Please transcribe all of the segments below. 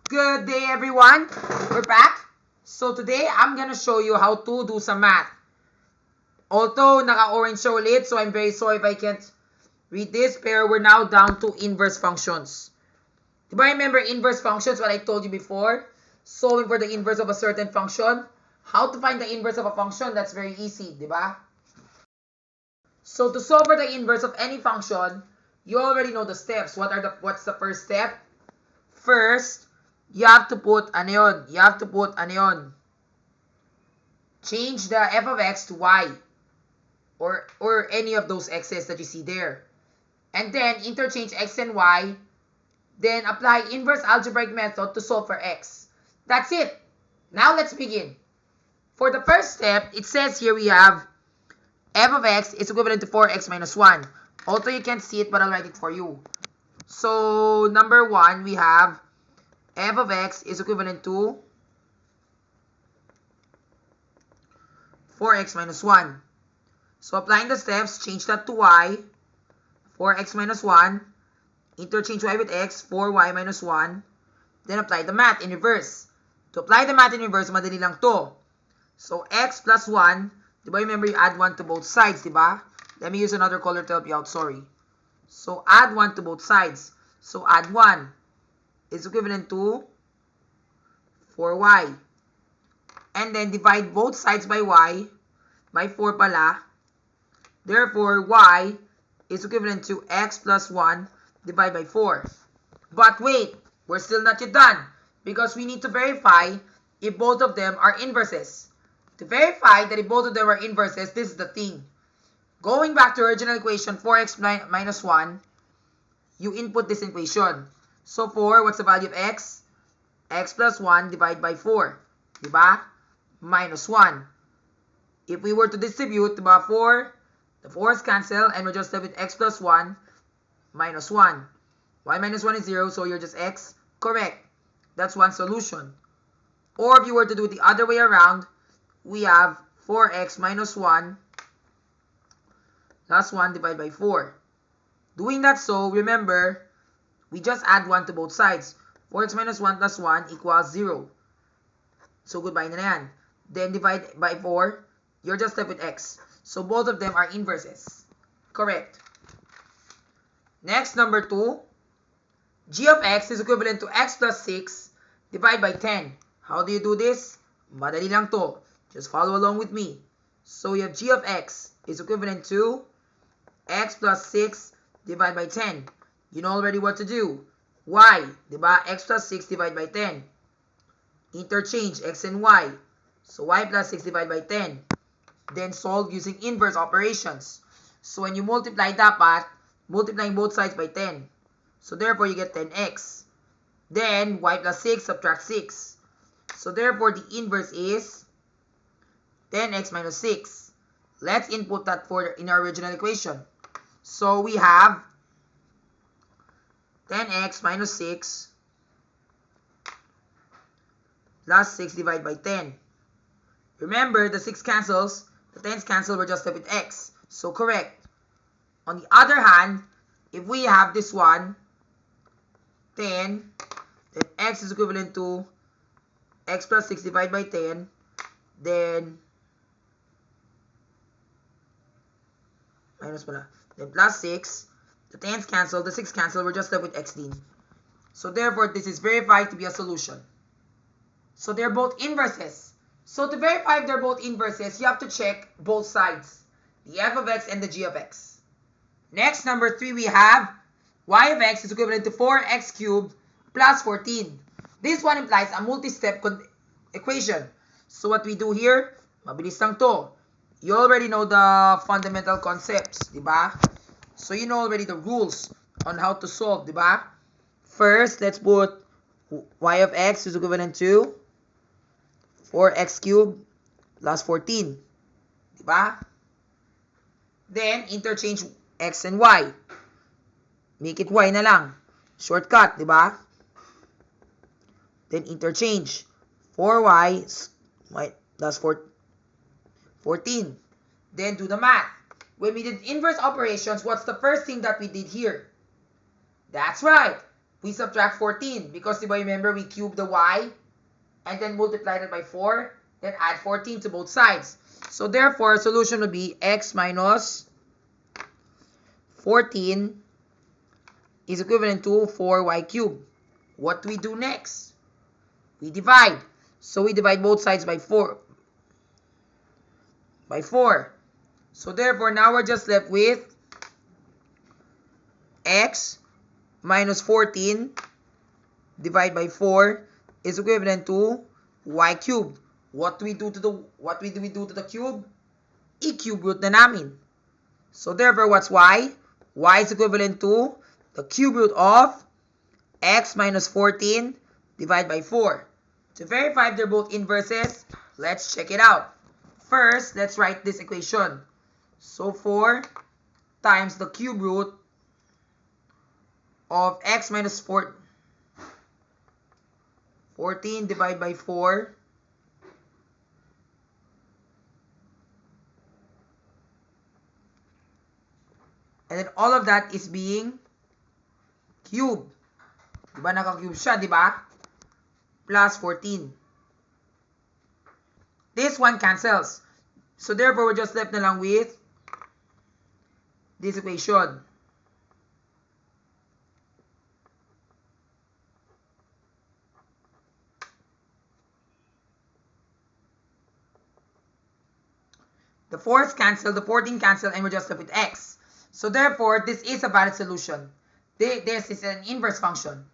Good day, everyone. We're back. So today, I'm gonna show you how to do some math. Although naka-orange siya ulit, so I'm very sorry if I can't read this, pero we're now down to inverse functions. Diba remember inverse functions, what I told you before? Solving for the inverse of a certain function. How to find the inverse of a function? That's very easy, diba? So to solve for the inverse of any function, you already know the steps. What's the first step? First, you have to put change the f of x to y or any of those x's that you see there. And then interchange x and y, then apply inverse algebraic method to solve for x. That's it. Now let's begin. For the first step, it says here we have f of x is equivalent to 4x minus 1. Although you can't see it, but I'll write it for you. So, number 1, we have f of x is equivalent to 4x minus 1. So, applying the steps, change that to y, 4x minus 1, interchange y with x, 4y minus 1, then apply the math in reverse. To apply the math in reverse, madali lang to. So, x plus 1, diba remember you add 1 to both sides, diba? Let me use another color to help you out, sorry. So, add 1 to both sides. So, add 1 is equivalent to 4y. And then, divide both sides by y, by 4 pala. Therefore, y is equivalent to x plus 1 divided by 4. But wait, we're still not yet done because we need to verify if both of them are inverses. To verify that if both of them are inverses, this is the thing. Going back to original equation, 4x minus 1, you input this equation. So 4, what's the value of x? X plus 1 divided by 4. Diba? Minus 1. If we were to distribute, diba, 4, the 4's cancel, and we're just left with x plus 1 minus 1. Y minus 1 is 0, so you're just x. Correct. That's one solution. Or if you were to do it the other way around, we have 4x minus 1 plus 1 divided by 4. Doing that, so remember, we just add 1 to both sides. 4x minus 1 plus 1 equals 0. So goodbye na yan. Then divide by 4, you're just left with x. So both of them are inverses. Correct. Next, number 2. G of x is equivalent to x plus 6 divided by 10. How do you do this? Madali lang to. Just follow along with me. So we have g of x is equivalent to x plus 6 divided by 10. You know already what to do. Y, diba? X plus 6 divided by 10. Interchange x and y. So y plus 6 divided by 10. Then solve using inverse operations. So when you multiply, dapat multiplying both sides by 10. So therefore you get 10x. Then y plus 6 subtract 6. So therefore the inverse is 10x minus 6. Let's input that in our original equation. So we have 10x minus 6 plus 6 divided by 10. Remember, the 6 cancels, the 10's cancel, we're just left with x. So correct. On the other hand, if we have this one, 10, then x is equivalent to x plus 6 divided by 10, then minus pala, then plus 6, the 10's cancel, the 6 cancel, we're just left with x din. So therefore, this is verified to be a solution. So they're both inverses. So to verify if they're both inverses, you have to check both sides, the f of x and the g of x. Next, number 3, we have y of x is equivalent to 4x cubed plus 14. This one implies a multi-step equation. So what we do here, mabilis lang to. You already know the fundamental concepts, diba? So you know already the rules on how to solve, diba? First, let's put y of x is equivalent to 4x cubed plus 14. Diba? Then, interchange x and y. Make it y na lang. Shortcut, diba? Then, interchange 4y plus 14. Then, do the math. When we did inverse operations, what's the first thing that we did here? That's right. we subtract 14 because remember we cube the y and then multiply it by 4, then add 14 to both sides. So therefore, solution will be x minus 14 is equivalent to 4y cubed. What do we do next? We divide. So we divide both sides by 4. So therefore, now we're just left with x minus 14 divided by 4 is equivalent to y cubed. What do we do to the cube? I-cube root na namin. So therefore, what's y? Y is equivalent to the cube root of x minus 14 divided by 4. To verify if they're both inverses, let's check it out. First, let's write this equation. So 4 times the cube root of x minus 14 divided by 4 and then all of that is being cubed. Diba naka-cube siya, diba? Plus 14. This one cancels. So therefore, we're just left na lang with this equation. The 4's cancel, the 14 cancel, and we're just left with x. So therefore, this is a valid solution. This is an inverse function.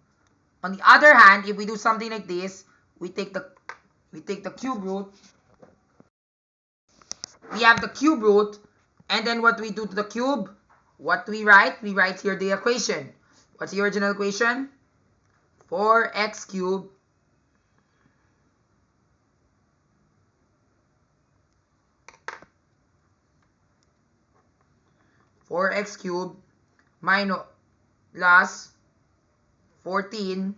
On the other hand, if we do something like this, we take the cube root. We have the cube root, and then what do we do to the cube? What do we write? We write here the equation. What's the original equation? 4x cubed minus plus 14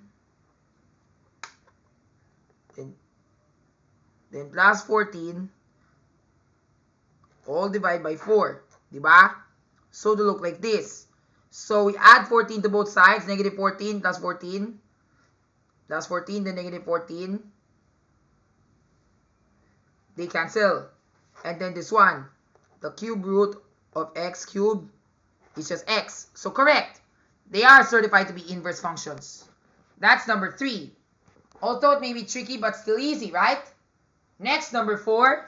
then plus 14 all divided by 4, diba? So to look like this. So we add 14 to both sides, negative 14 plus 14 plus 14, then negative 14. They cancel. And then this one, the cube root of x cubed is just x. So correct. They are certified to be inverse functions. That's number 3. Although it may be tricky, but still easy, right? Next, number 4.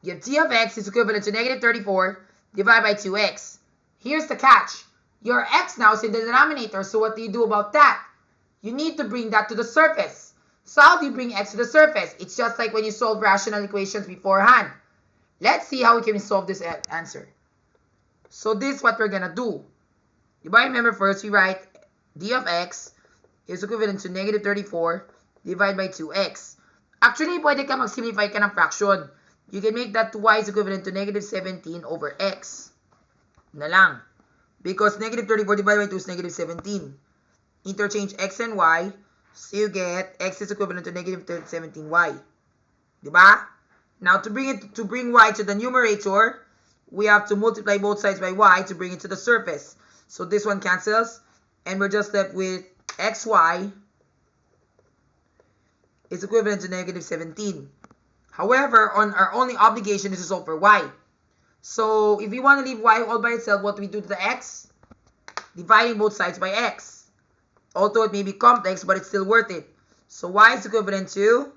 Your d of x is equivalent to negative 34 divided by 2x. Here's the catch. Your x now is in the denominator, so what do you do about that? You need to bring that to the surface. So how do you bring x to the surface? It's just like when you solve rational equations beforehand. Let's see how we can solve this answer. So this is what we're gonna do. You might remember first we write d of x is equivalent to negative 34 divided by 2x. Actually, pwede ka mag-simplify ka ng fraction. You can make that y is equivalent to negative 17 over x. Na lang. Because negative 34 divided by 2 is negative 17. Interchange x and y, so you get x is equivalent to negative 17y. Diba? Now to bring y to the numerator, we have to multiply both sides by y to bring it to the surface. So this one cancels, and we're just left with xy is equivalent to negative 17. However, on our only obligation is to solve for y. So if we want to leave y all by itself, what do we do to the x? Dividing both sides by x. Although it may be complex, but it's still worth it. So y is equivalent to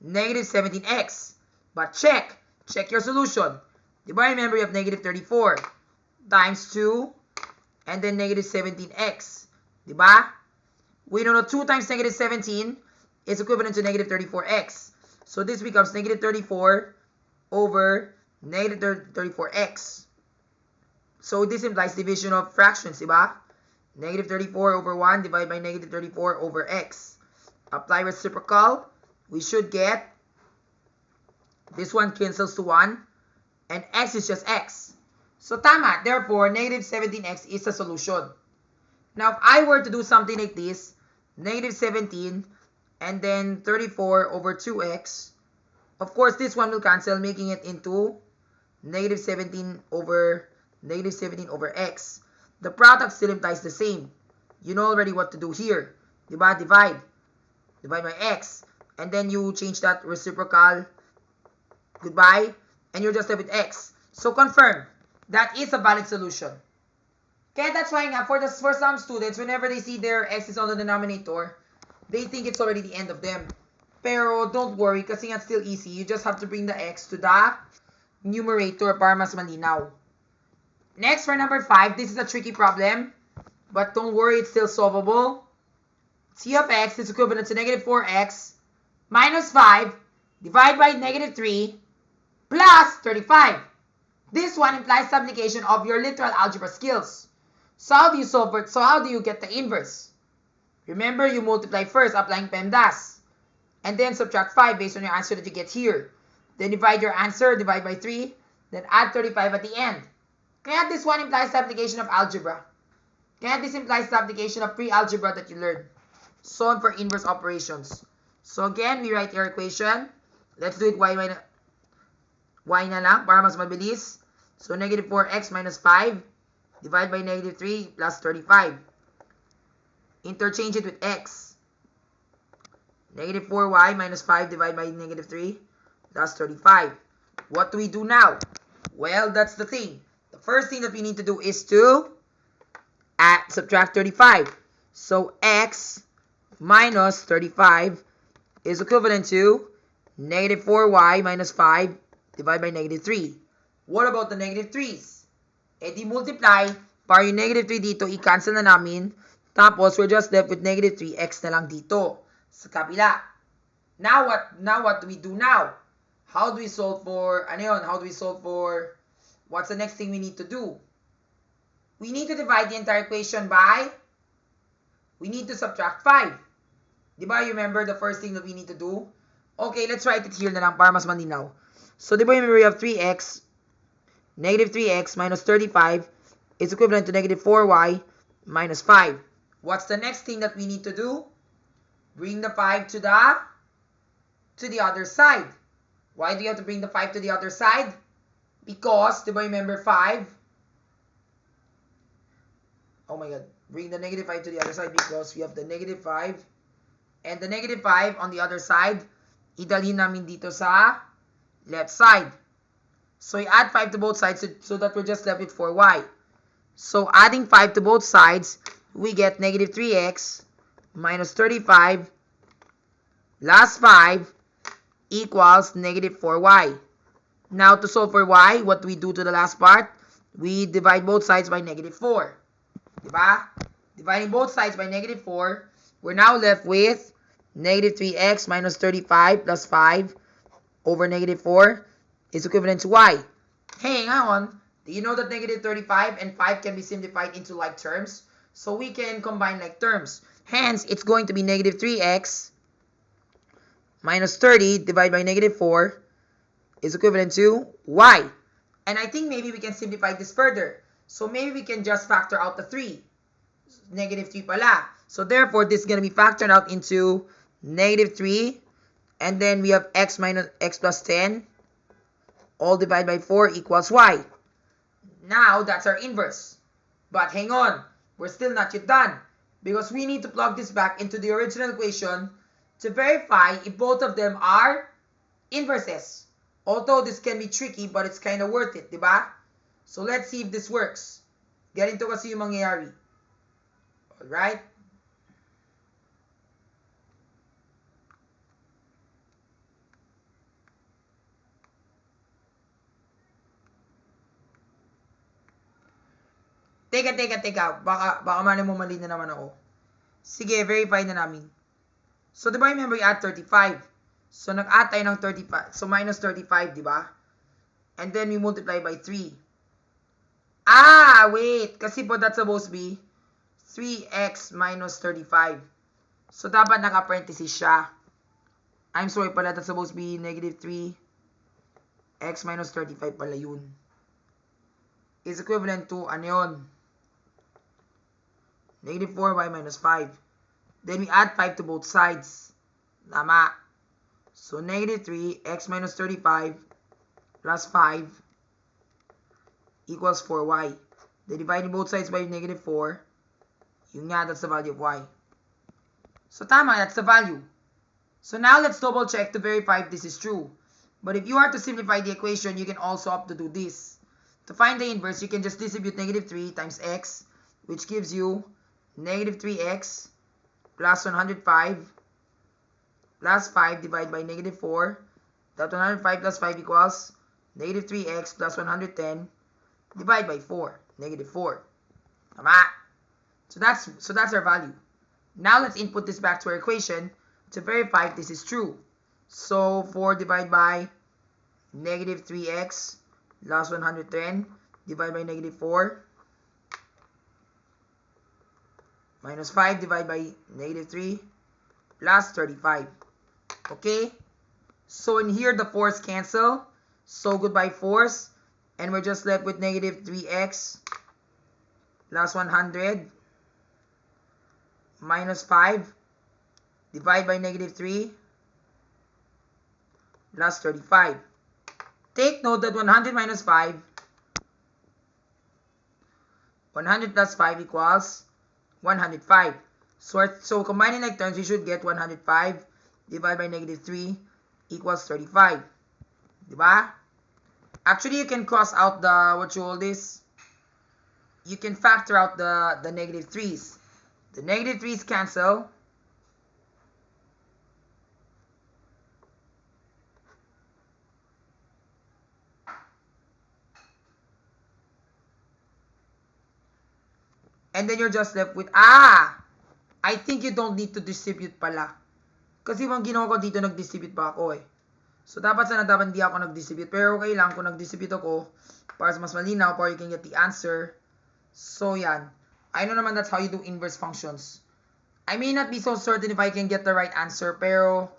negative 17x. But check your solution. Diba, remember you have negative 34 times 2 and then negative 17x. Diba? We know 2 times negative 17 is equivalent to negative 34x. So this becomes negative 34 over negative 34x. So this implies division of fractions, diba? Negative 34 over 1 divided by negative 34 over x. Apply reciprocal. We should get this one cancels to 1. And x is just x. So tama. Therefore, negative 17x is a solution. Now, if I were to do something like this, negative 17 and then 34 over 2x, of course, this one will cancel, making it into negative 17 over x. The product still implies the same. you know already what to do here. Diba? Divide by x. And then you change that reciprocal. Goodbye. And you're just left with x. So confirm. That is a valid solution. Okay, that's why nga, for some students, whenever they see their x is on the denominator, they think it's already the end of them. Pero don't worry, kasi it's still easy. You just have to bring the x to the numerator para mas malinaw. Next, for number 5, this is a tricky problem. But don't worry, it's still solvable. C of x is equivalent to negative 4x minus 5 divided by negative 3 plus 35. This one implies the application of your literal algebra skills. So how do you solve it? So how do you get the inverse? Remember, you multiply first, applying PEMDAS. And then subtract 5 based on your answer that you get here. Then divide your answer, divide by 3, then add 35 at the end. Kaya this one implies the application of algebra. Kaya this implies the application of pre-algebra that you learned. Solve for inverse operations. So again, we write our equation. Let's do it y na lang para mas mabilis. So negative 4x minus 5 divided by negative 3 plus 35. Interchange it with x. Negative 4y minus 5 divided by negative 3 plus 35. What do we do now? Well, that's the thing. The first thing that we need to do is to subtract 35. So x minus 35 is equivalent to negative 4y minus 5 divided by negative 3. What about the negative 3's? E di multiply, para yung negative 3 dito, i-cancel na namin. Tapos, we're just left with negative 3x na lang dito sa kabila. Now what do we do now? How do we solve for, what's the next thing we need to do? We need to divide the entire equation by, we need to subtract 5. Diba, you remember the first thing that we need to do? Okay, let's write it here na lang para mas malinaw. So, diba, remember we have 3x, negative 3x minus 35 is equivalent to negative 4y minus 5. What's the next thing that we need to do? Bring the 5 to the other side. Why do you have to bring the 5 to the other side? Because, diba, remember 5? Oh my god. Bring the negative 5 to the other side because we have the negative 5. And the negative 5 on the other side, idalhin namin dito sa left side. So, you add 5 to both sides so that we're just left with 4y. So, adding 5 to both sides, we get negative 3x minus 35 plus 5 equals negative 4y. Now, to solve for y, what do we do to the last part? We divide both sides by negative 4. Diba? Dividing both sides by negative 4, we're now left with negative 3x minus 35 plus 5 over negative 4 is equivalent to y. Hey, hang on. Do you know that negative 35 and 5 can be simplified into like terms? So we can combine like terms. Hence, it's going to be negative 3x minus 30 divided by negative 4 is equivalent to y. And I think maybe we can simplify this further. So maybe we can just factor out the 3. Negative 3 pala. So therefore, this is going to be factored out into negative 3. And then we have x minus x plus 10. All divided by 4 equals y. Now, that's our inverse. But hang on. We're still not yet done. Because we need to plug this back into the original equation to verify if both of them are inverses. Although this can be tricky, but it's kind of worth it, diba? So let's see if this works. Ganito kasi yung mangyayari. Alright? Teka. Baka mali na naman ako. Sige, verify na namin. So, diba remember you add 35? So, nag-add tayo ng 35. So, minus 35, diba? And then, we multiply by 3. Ah, wait. Kasi po that's supposed to be 3x minus 35. So, dapat naka-parenthesis siya. I'm sorry pala. That's supposed to be negative 3x minus 35 pala yun. Is equivalent to, ano yun? Negative 4y minus 5. Then, we add 5 to both sides. Tama. So, negative 3x minus 35 plus 5 equals 4y. Then, dividing both sides by negative 4 Yun nga, that's the value of y. So tama, that's the value. So now let's double check to verify if this is true. But if you are to simplify the equation, you can also opt to do this. To find the inverse, you can just distribute negative 3 times x, which gives you negative 3x plus 105 plus 5 divided by negative 4. That 105 plus 5 equals negative 3x plus 110 divided by 4, negative 4. Tama? So that's our value. Now let's input this back to our equation to verify if this is true. So 4 divided by negative 3x plus 110 divided by negative 4 minus 5 divided by negative 3 plus 35. Okay? So in here the 4's cancel. So goodbye 4's. And we're just left with negative 3x plus 100 minus 5 divided by negative 3 plus 35. Take note that 100 minus 5, 100 plus 5 equals 105. So combining like terms, we should get 105 divided by negative 3 equals 35. Diba? Actually, you can cross out the, what you call this? You can factor out the negative 3's. The negative 3's cancel. And then you're just left with, I think you don't need to distribute pala. Kasi yung ginawa ko dito, nag-distribute pa ako eh. So, dapat hindi ako nag-distribute. Pero okay lang kung nag-distribute ako para mas malinaw, para you can get the answer. So, yan. I know naman that's how you do inverse functions. I may not be so certain if I can get the right answer, pero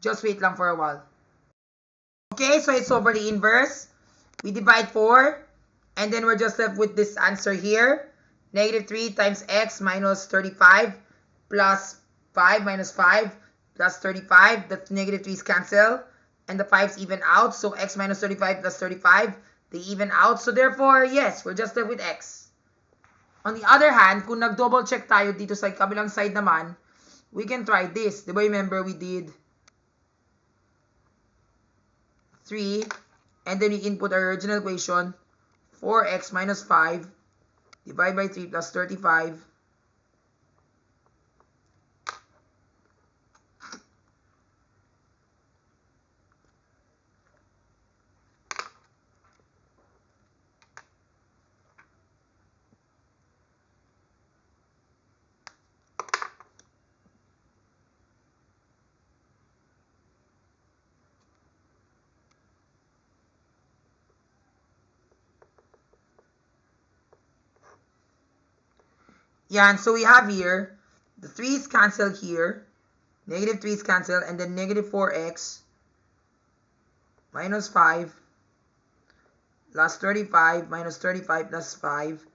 just wait lang for a while. Okay, so it's over the inverse. We divide 4, and then we're just left with this answer here. Negative 3 times x minus 35 plus 5 minus 5 plus 35. The negative 3's cancel. And the 5's even out. So x minus 35 plus 35, they even out. So therefore, yes, we're just left with x. On the other hand, kung nag-double check tayo dito sa kabilang side naman, we can try this. Diba remember we did 3, and then we input our original equation, 4x minus 5 divided by 3 plus 35. Yan, so we have here, the 3's cancel here, negative 3's cancel, and then negative 4x minus 5 plus 35 minus 35 plus 5.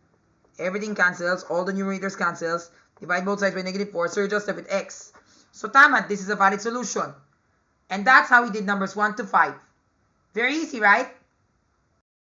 Everything cancels, all the numerators cancels. Divide both sides by negative 4, so you're just left with x. So tama, this is a valid solution. And that's how we did numbers 1 to 5. Very easy, right?